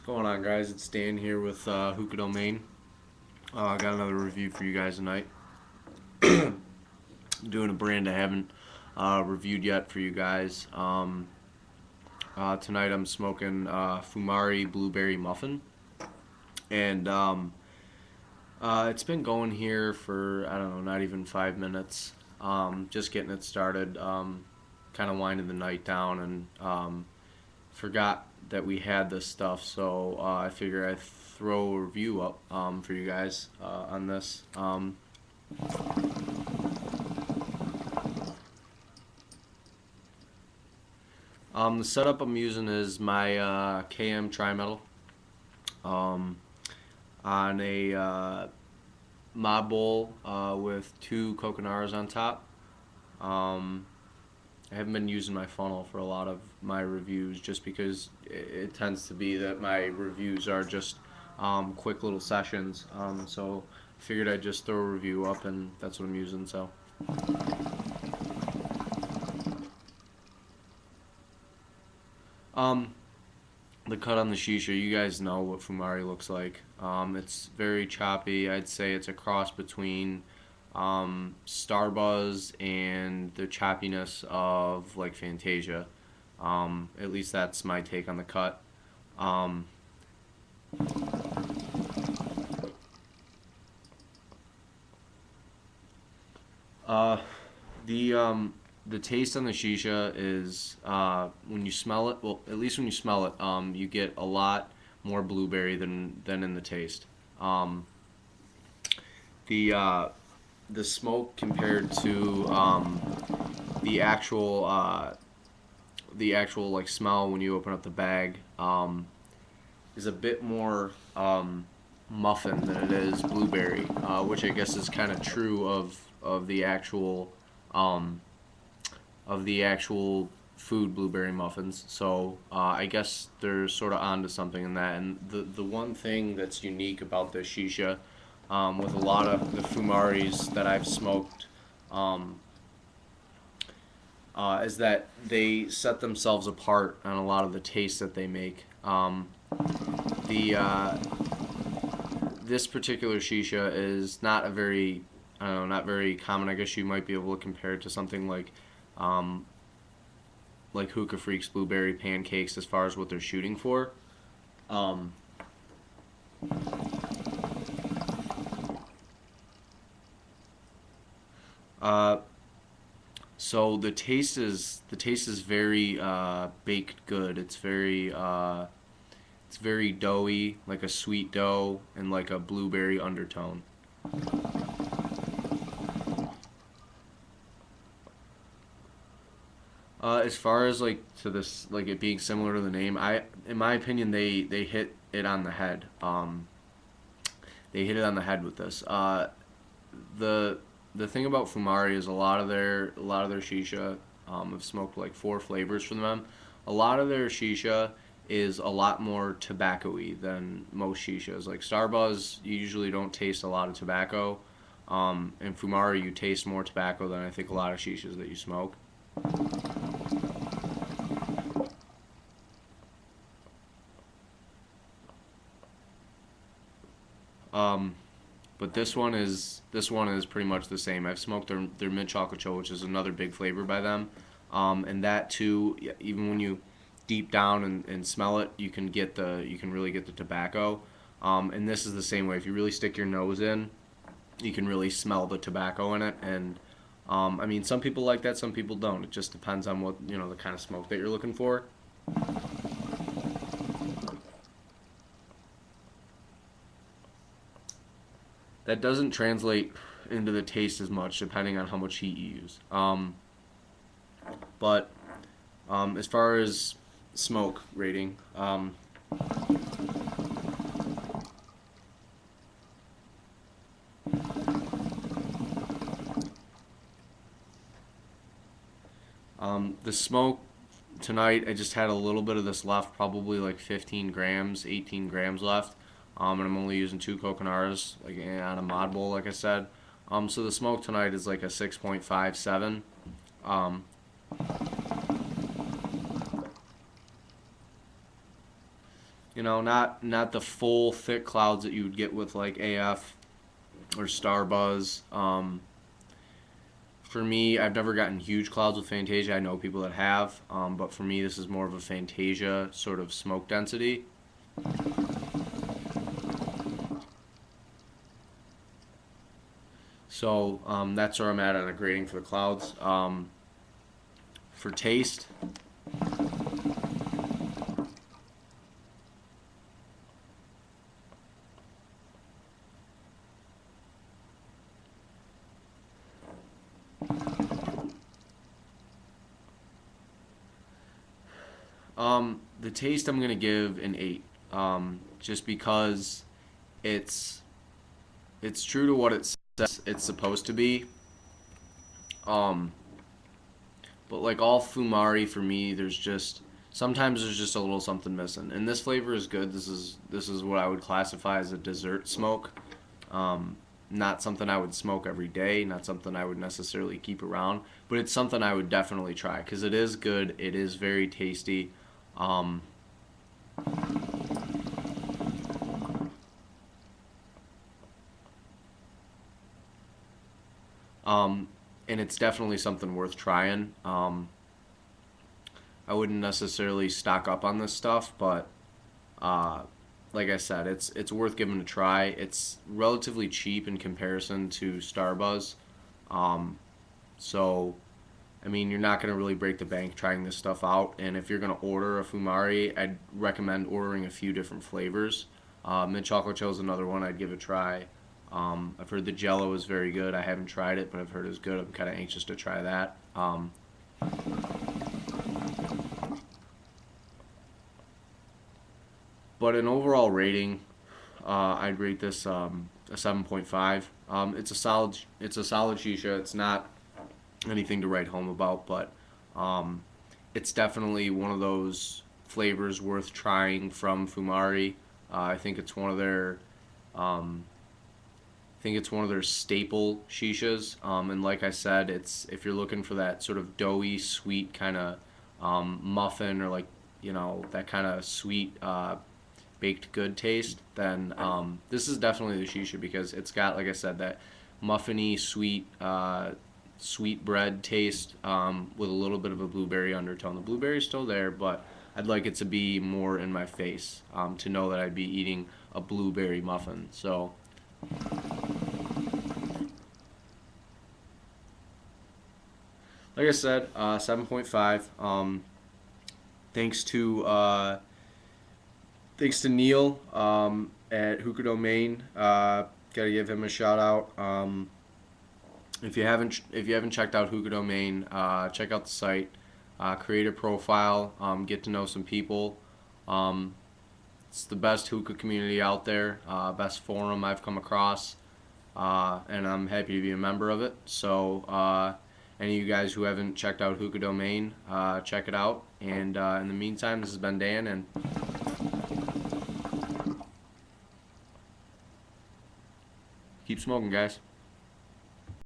Going on, guys? It's Dan here with Hookah Domain. I got another review for you guys tonight. Doing a brand I haven't reviewed yet for you guys. Tonight I'm smoking Fumari Blueberry Muffin, and it's been going here for I don't know, not even 5 minutes. Just getting it started. Kind of winding the night down, and forgot that we had this stuff, so I figure I'd throw a review up for you guys on this. The setup I'm using is my KM Trimetal on a mod bowl with two coconaras on top. I haven't been using my funnel for a lot of my reviews just because it tends to be that my reviews are just quick little sessions. So I figured I'd just throw a review up, and that's what I'm using. So um, the cut on the shisha, you guys know what Fumari looks like. It's very choppy. I'd say it's a cross between Starbuzz and the choppiness of like Fantasia. At least that's my take on the cut. Um, uh, the taste on the shisha is when you smell it. Well, at least when you smell it, you get a lot more blueberry than in the taste. Um, the uh, the smoke compared to the actual like smell when you open up the bag is a bit more muffin than it is blueberry, which I guess is kind of true of um, the actual food blueberry muffins. So I guess they're sort of onto something in that. And the one thing that's unique about the shisha, with a lot of the fumaris that I've smoked, um, is that they set themselves apart on a lot of the tastes that they make. The This particular shisha is not a very, I don't know, not very common. I guess you might be able to compare it to something um, like Hookah Freaks Blueberry Pancakes as far as what they're shooting for. Um, uh, so the taste is very baked good. It's very doughy, like a sweet dough and like a blueberry undertone. As far as like to this, like it being similar to the name, in my opinion, they hit it on the head. They hit it on the head with this. The the thing about Fumari is a lot of their shisha. I've smoked like four flavors from them. A lot of their shisha is a lot more tobacco-y than most shishas. Like Starbuzz, you usually don't taste a lot of tobacco. In Fumari, you taste more tobacco than I think a lot of shishas that you smoke. Um, but this one is pretty much the same. I've smoked their mint chocolate chill, which is another big flavor by them, and that too. Even when you deep down and smell it, you can really get the tobacco. And this is the same way. If you really stick your nose in, you can really smell the tobacco in it. And I mean, some people like that, some people don't. It just depends on what the kind of smoke that you're looking for. That doesn't translate into the taste as much, depending on how much heat you use. But as far as smoke rating, the smoke tonight, I just had a little bit of this left, probably like 15 grams, 18 grams left. And I'm only using two coconaras, like on a mod bowl, like I said. So the smoke tonight is like a 6.57. Um, You know, not the full thick clouds that you would get with like AF or Star Buzz. For me, I've never gotten huge clouds with Fantasia. I know people that have, but for me, this is more of a Fantasia sort of smoke density. So that's where I'm at on a grading for the clouds. For taste, the taste I'm gonna give an 8, just because it's it's true to what it says it's supposed to be. Um, but like all Fumari for me, there's just sometimes there's just a little something missing. And this flavor is good. This is what I would classify as a dessert smoke. Um, Not something I would smoke every day. Not something I would necessarily keep around. But it's something I would definitely try because it is good. It is very tasty. Um, um, and it's definitely something worth trying. I wouldn't necessarily stock up on this stuff, but uh, like I said, it's worth giving a try. It's relatively cheap in comparison to Starbuzz, um, so I mean you're not gonna really break the bank trying this stuff out. And if you're gonna order a Fumari, I'd recommend ordering a few different flavors. Mint chocolate chill is another one I'd give a try. I've heard the Jello is very good. I haven't tried it, but I've heard it's good. I'm kind of anxious to try that. But an overall rating, I'd rate this a 7.5. It's a solid shisha. It's not anything to write home about, but um, it's definitely one of those flavors worth trying from Fumari. I think it's one of their um, I think it's one of their staple shishas. And like I said, it's if you're looking for that sort of doughy, sweet kind of muffin, or like that kind of sweet baked good taste, then this is definitely the shisha because it's got, like I said, that muffiny, sweet bread taste with a little bit of a blueberry undertone. The blueberry's still there, but I'd like it to be more in my face, to know that I'd be eating a blueberry muffin. So, like I said, 7.5. Thanks to uh, thanks to Neil at Hookah Domain. Gotta give him a shout out. If you haven't checked out Hookah Domain, check out the site, create a profile, get to know some people. Um, it's the best hookah community out there, best forum I've come across, and I'm happy to be a member of it. So, any of you guys who haven't checked out Hookah Domain, check it out. And in the meantime, this has been Dan, and keep smoking, guys.